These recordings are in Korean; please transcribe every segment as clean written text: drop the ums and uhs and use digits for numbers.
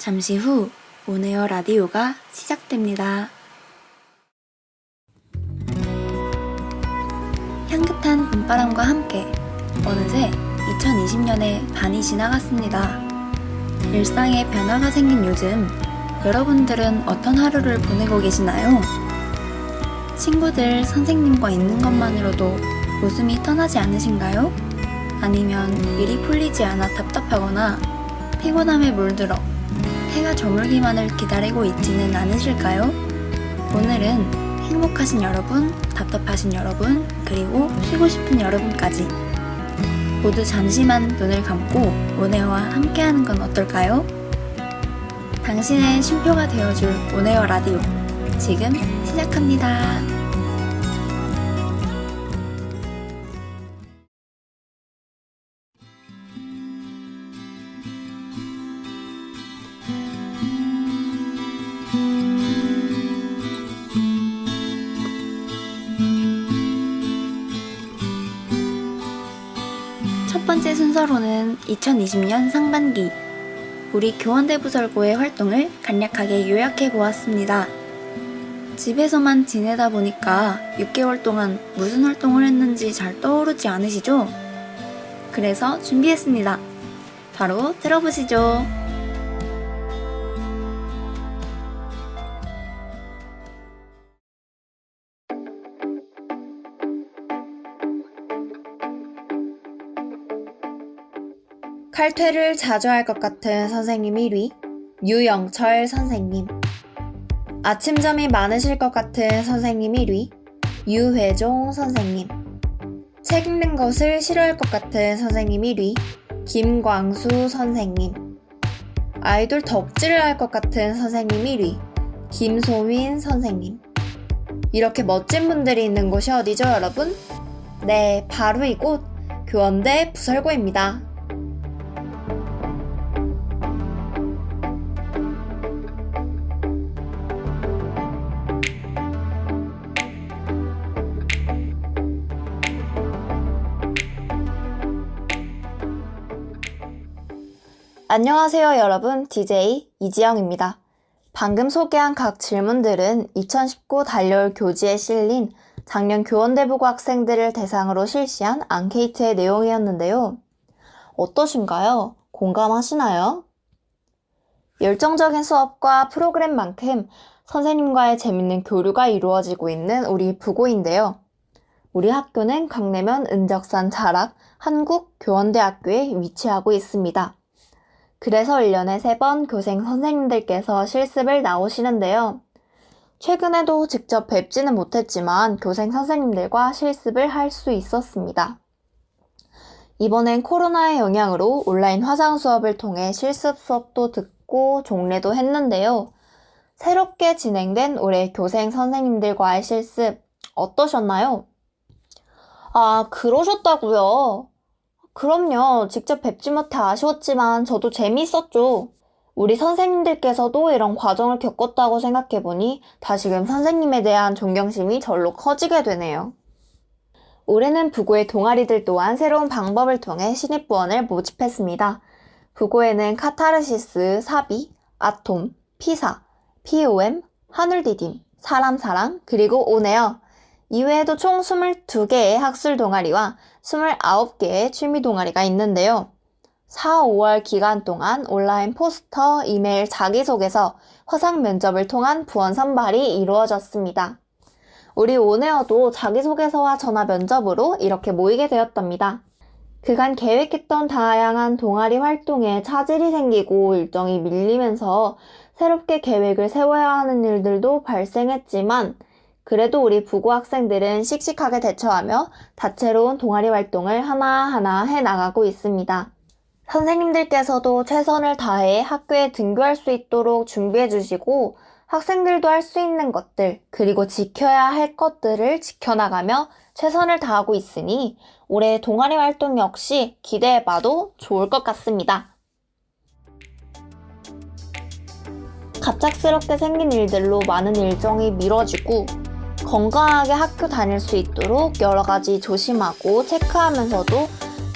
잠시 후 온에어 라디오가 시작됩니다. 향긋한 봄바람과 함께 어느새 2020년의 반이 지나갔습니다. 일상에 변화가 생긴 요즘, 여러분들은 어떤 하루를 보내고 계시나요? 친구들, 선생님과 있는 것만으로도 웃음이 떠나지 않으신가요? 아니면 일이 풀리지 않아 답답하거나 피곤함에 물들어 해가 저물기만을 기다리고 있지는 않으실까요? 오늘은 행복하신 여러분, 답답하신 여러분, 그리고 쉬고 싶은 여러분까지 모두 잠시만 눈을 감고 온에어와 함께하는 건 어떨까요? 당신의 쉼표가 되어줄 온에어 라디오 지금 시작합니다. 첫 번째 순서로는 2020년 상반기 우리 교원대부설고의 활동을 간략하게 요약해 보았습니다. 집에서만 지내다 보니까 6개월 동안 무슨 활동을 했는지 잘 떠오르지 않으시죠? 그래서 준비했습니다. 바로 들어보시죠. 칼퇴를 자주 할 것 같은 선생님 1위, 유영철 선생님. 아침잠이 많으실 것 같은 선생님 1위, 유회종 선생님. 책 읽는 것을 싫어할 것 같은 선생님 1위, 김광수 선생님. 아이돌 덕질을 할 것 같은 선생님 1위, 김소민 선생님. 이렇게 멋진 분들이 있는 곳이 어디죠, 여러분? 네, 바로 이곳 교원대 부설고입니다. 안녕하세요 여러분, DJ 이지영입니다. 방금 소개한 각 질문들은 2019 달려올 교지에 실린 작년 교원대부고 학생들을 대상으로 실시한 앙케이트의 내용이었는데요. 어떠신가요? 공감하시나요? 열정적인 수업과 프로그램만큼 선생님과의 재밌는 교류가 이루어지고 있는 우리 부고인데요. 우리 학교는 강내면 은적산 자락 한국교원대학교에 위치하고 있습니다. 그래서 1년에 3번 교생 선생님들께서 실습을 나오시는데요. 최근에도 직접 뵙지는 못했지만 교생 선생님들과 실습을 할 수 있었습니다. 이번엔 코로나의 영향으로 온라인 화상 수업을 통해 실습 수업도 듣고 종례도 했는데요. 새롭게 진행된 올해 교생 선생님들과의 실습 어떠셨나요? 아, 그러셨다고요? 그럼요. 직접 뵙지 못해 아쉬웠지만 저도 재미있었죠. 우리 선생님들께서도 이런 과정을 겪었다고 생각해보니 다시금 선생님에 대한 존경심이 절로 커지게 되네요. 올해는 부고의 동아리들 또한 새로운 방법을 통해 신입부원을 모집했습니다. 부고에는 카타르시스, 사비, 아톰, 피사, POM, 하늘디딤, 사람사랑, 그리고 온에어 이외에도 총 22개의 학술 동아리와 29개의 취미 동아리가 있는데요. 4, 5월 기간 동안 온라인 포스터, 이메일 자기소개서, 화상 면접을 통한 부원 선발이 이루어졌습니다. 우리 온에어도 자기소개서와 전화 면접으로 이렇게 모이게 되었답니다. 그간 계획했던 다양한 동아리 활동에 차질이 생기고 일정이 밀리면서 새롭게 계획을 세워야 하는 일들도 발생했지만 그래도 우리 부고 학생들은 씩씩하게 대처하며 다채로운 동아리 활동을 하나하나 해나가고 있습니다. 선생님들께서도 최선을 다해 학교에 등교할 수 있도록 준비해 주시고 학생들도 할 수 있는 것들 그리고 지켜야 할 것들을 지켜나가며 최선을 다하고 있으니 올해 동아리 활동 역시 기대해봐도 좋을 것 같습니다. 갑작스럽게 생긴 일들로 많은 일정이 미뤄지고 건강하게 학교 다닐 수 있도록 여러 가지 조심하고 체크하면서도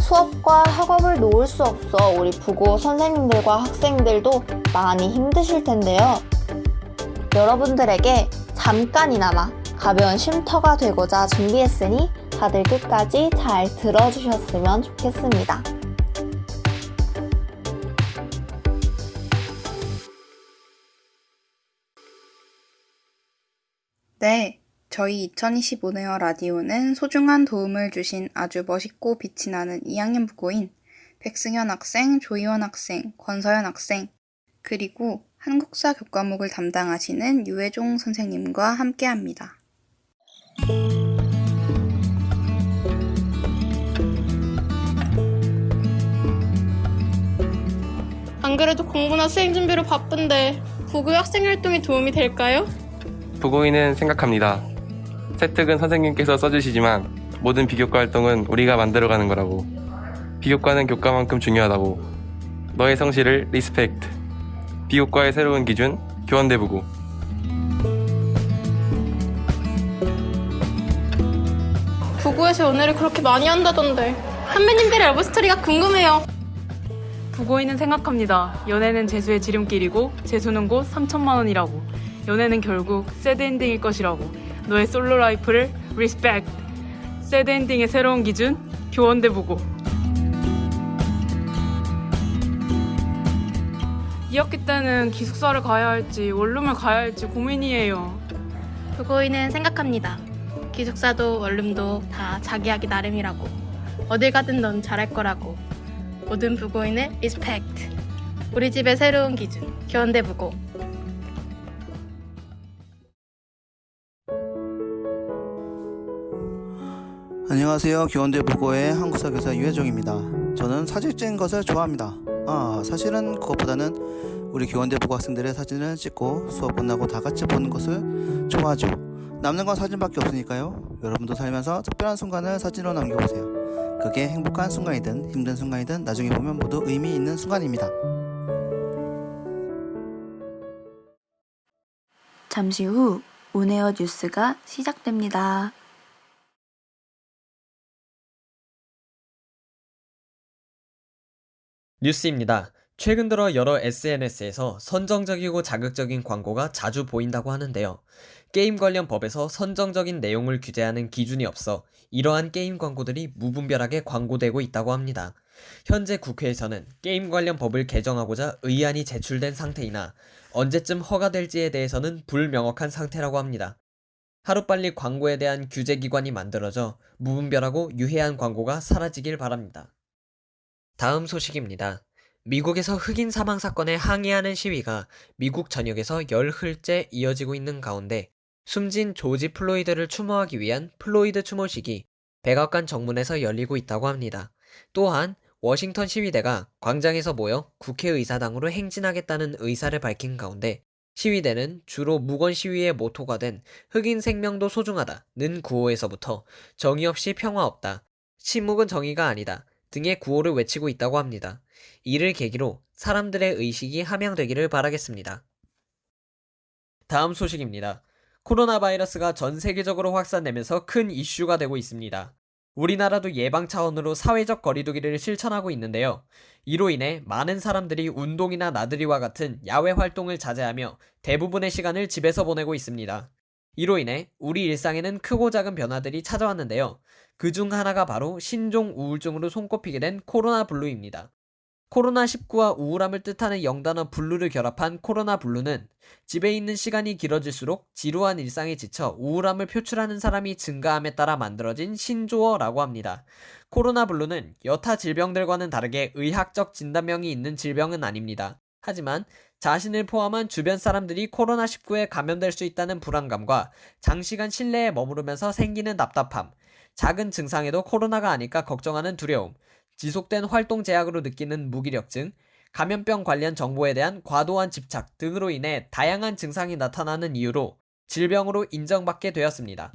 수업과 학업을 놓을 수 없어 우리 부고 선생님들과 학생들도 많이 힘드실 텐데요. 여러분들에게 잠깐이나마 가벼운 쉼터가 되고자 준비했으니 다들 끝까지 잘 들어주셨으면 좋겠습니다. 네, 저희 2025년 라디오는 소중한 도움을 주신 아주 멋있고 빛이 나는 2학년 부고인 백승현 학생, 조희원 학생, 권서연 학생, 그리고 한국사 교과목을 담당하시는 유혜종 선생님과 함께합니다. 안 그래도 공부나 수행 준비로 바쁜데 부고 학생 활동에 도움이 될까요? 부고인은 생각합니다. 세특은 선생님께서 써주시지만 모든 비교과 활동은 우리가 만들어가는 거라고. 비교과는 교과만큼 중요하다고. 너의 성실을 리스펙트. 비교과의 새로운 기준, 교원대 부고. 부고에서 연애를 그렇게 많이 한다던데 선배님들의 러브스토리가 궁금해요. 부고인은 생각합니다. 연애는 재수의 지름길이고 재수는 곧 3천만 원이라고. 연애는 결국 새드엔딩일 것이라고. 너의 솔로 라이프를 리스펙트. 새드엔딩의 새로운 기준, 교원대 부고. 2학기 때는 기숙사를 가야 할지 원룸을 가야 할지 고민이에요. 부고인은 생각합니다. 기숙사도 원룸도 다 자기 하기 나름이라고. 어딜 가든 넌 잘할 거라고. 모든 부고인을 리스펙트. 우리 집의 새로운 기준, 교원대 부고. 안녕하세요. 교원대 부고의 한국사 교사 유혜종입니다. 저는 사진 찍는 것을 좋아합니다. 사실은 그것보다는 우리 교원대 부고 학생들의 사진을 찍고 수업 끝나고 다 같이 보는 것을 좋아하죠. 남는 건 사진밖에 없으니까요. 여러분도 살면서 특별한 순간을 사진으로 남겨보세요. 그게 행복한 순간이든 힘든 순간이든 나중에 보면 모두 의미 있는 순간입니다. 잠시 후 온에어 뉴스가 시작됩니다. 뉴스입니다. 최근 들어 여러 SNS에서 선정적이고 자극적인 광고가 자주 보인다고 하는데요. 게임 관련 법에서 선정적인 내용을 규제하는 기준이 없어 이러한 게임 광고들이 무분별하게 광고되고 있다고 합니다. 현재 국회에서는 게임 관련 법을 개정하고자 의안이 제출된 상태이나 언제쯤 허가될지에 대해서는 불명확한 상태라고 합니다. 하루빨리 광고에 대한 규제기관이 만들어져 무분별하고 유해한 광고가 사라지길 바랍니다. 다음 소식입니다. 미국에서 흑인 사망 사건에 항의하는 시위가 미국 전역에서 열흘째 이어지고 있는 가운데 숨진 조지 플로이드를 추모하기 위한 플로이드 추모식이 백악관 정문에서 열리고 있다고 합니다. 또한 워싱턴 시위대가 광장에서 모여 국회의사당으로 행진하겠다는 의사를 밝힌 가운데 시위대는 주로 무건 시위의 모토가 된 흑인 생명도 소중하다는 구호에서부터 정의 없이 평화 없다, 침묵은 정의가 아니다 등의 구호를 외치고 있다고 합니다. 이를 계기로 사람들의 의식이 함양되기를 바라겠습니다. 다음 소식입니다. 코로나 바이러스가 전 세계적으로 확산되면서 큰 이슈가 되고 있습니다. 우리나라도 예방 차원으로 사회적 거리두기를 실천하고 있는데요. 이로 인해 많은 사람들이 운동이나 나들이와 같은 야외 활동을 자제하며 대부분의 시간을 집에서 보내고 있습니다. 이로 인해 우리 일상에는 크고 작은 변화들이 찾아왔는데요. 그중 하나가 바로 신종 우울증으로 손꼽히게 된 코로나 블루입니다. 코로나19와 우울함을 뜻하는 영단어 블루를 결합한 코로나 블루는 집에 있는 시간이 길어질수록 지루한 일상에 지쳐 우울함을 표출하는 사람이 증가함에 따라 만들어진 신조어라고 합니다. 코로나 블루는 여타 질병들과는 다르게 의학적 진단명이 있는 질병은 아닙니다. 하지만 자신을 포함한 주변 사람들이 코로나19에 감염될 수 있다는 불안감과 장시간 실내에 머무르면서 생기는 답답함, 작은 증상에도 코로나가 아닐까 걱정하는 두려움, 지속된 활동 제약으로 느끼는 무기력증, 감염병 관련 정보에 대한 과도한 집착 등으로 인해 다양한 증상이 나타나는 이유로 질병으로 인정받게 되었습니다.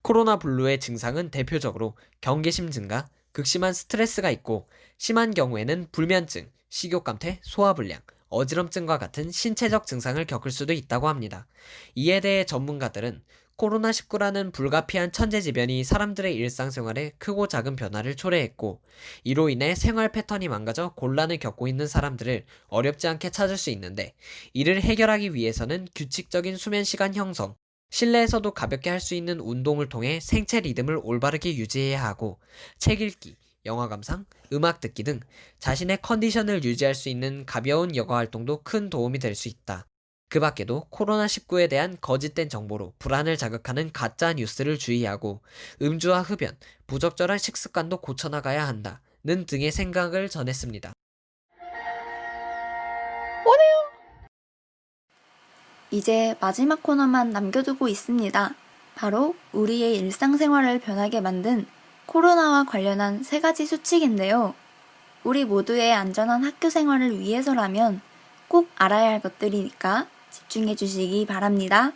코로나 블루의 증상은 대표적으로 경계심 증가, 극심한 스트레스가 있고 심한 경우에는 불면증, 식욕감퇴, 소화불량, 어지럼증과 같은 신체적 증상을 겪을 수도 있다고 합니다. 이에 대해 전문가들은 코로나19라는 불가피한 천재지변이 사람들의 일상생활에 크고 작은 변화를 초래했고, 이로 인해 생활 패턴이 망가져 곤란을 겪고 있는 사람들을 어렵지 않게 찾을 수 있는데, 이를 해결하기 위해서는 규칙적인 수면 시간 형성, 실내에서도 가볍게 할 수 있는 운동을 통해 생체 리듬을 올바르게 유지해야 하고, 책 읽기, 영화 감상, 음악 듣기 등 자신의 컨디션을 유지할 수 있는 가벼운 여가 활동도 큰 도움이 될 수 있다. 그 밖에도 코로나19에 대한 거짓된 정보로 불안을 자극하는 가짜 뉴스를 주의하고 음주와 흡연, 부적절한 식습관도 고쳐나가야 한다는 등의 생각을 전했습니다. 이제 마지막 코너만 남겨두고 있습니다. 바로 우리의 일상생활을 변하게 만든 코로나와 관련한 3가지 수칙인데요. 우리 모두의 안전한 학교 생활을 위해서라면 꼭 알아야 할 것들이니까 집중해 주시기 바랍니다.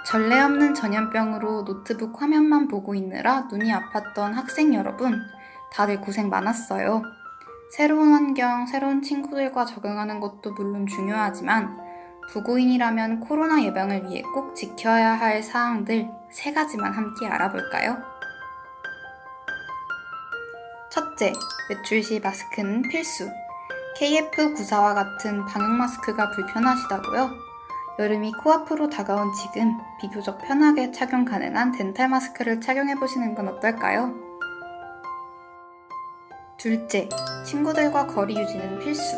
전례 없는 전염병으로 노트북 화면만 보고 있느라 눈이 아팠던 학생 여러분, 다들 고생 많았어요. 새로운 환경, 새로운 친구들과 적응하는 것도 물론 중요하지만 부고인이라면 코로나 예방을 위해 꼭 지켜야 할 사항들 3가지만 함께 알아볼까요? 첫째, 외출 시 마스크는 필수. KF94와 같은 방역 마스크가 불편하시다고요? 여름이 코앞으로 다가온 지금 비교적 편하게 착용 가능한 덴탈 마스크를 착용해보시는 건 어떨까요? 둘째, 친구들과 거리 유지는 필수.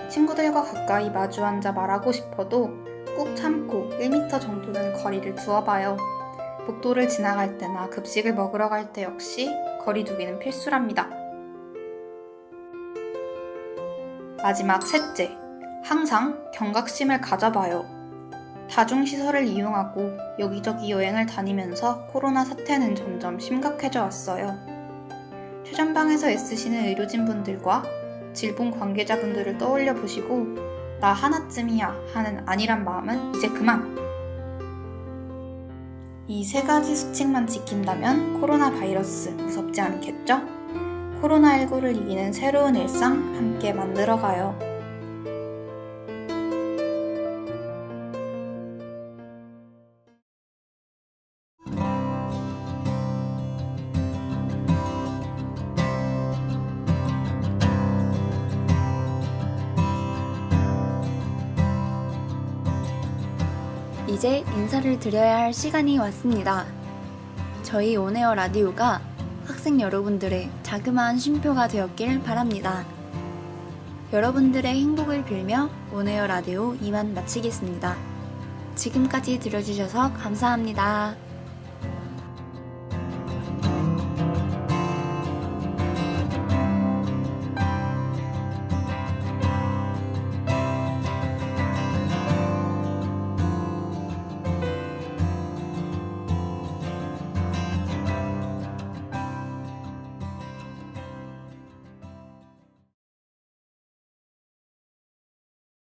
친구들과 가까이 마주 앉아 말하고 싶어도 꾹 참고 1m 정도는 거리를 두어봐요. 복도를 지나갈 때나 급식을 먹으러 갈 때 역시 거리 두기는 필수랍니다. 마지막 셋째, 항상 경각심을 가져봐요. 다중시설을 이용하고 여기저기 여행을 다니면서 코로나 사태는 점점 심각해져 왔어요. 최전방에서 애쓰시는 의료진분들과 질본 관계자분들을 떠올려 보시고 나 하나쯤이야 하는 안일한 마음은 이제 그만! 이 3가지 수칙만 지킨다면 코로나 바이러스 무섭지 않겠죠? 코로나19를 이기는 새로운 일상 함께 만들어가요. 이제 인사를 드려야 할 시간이 왔습니다. 저희 온에어 라디오가 학생 여러분들의 자그마한 쉼표가 되었길 바랍니다. 여러분들의 행복을 빌며 온에어 라디오 이만 마치겠습니다. 지금까지 들어주셔서 감사합니다.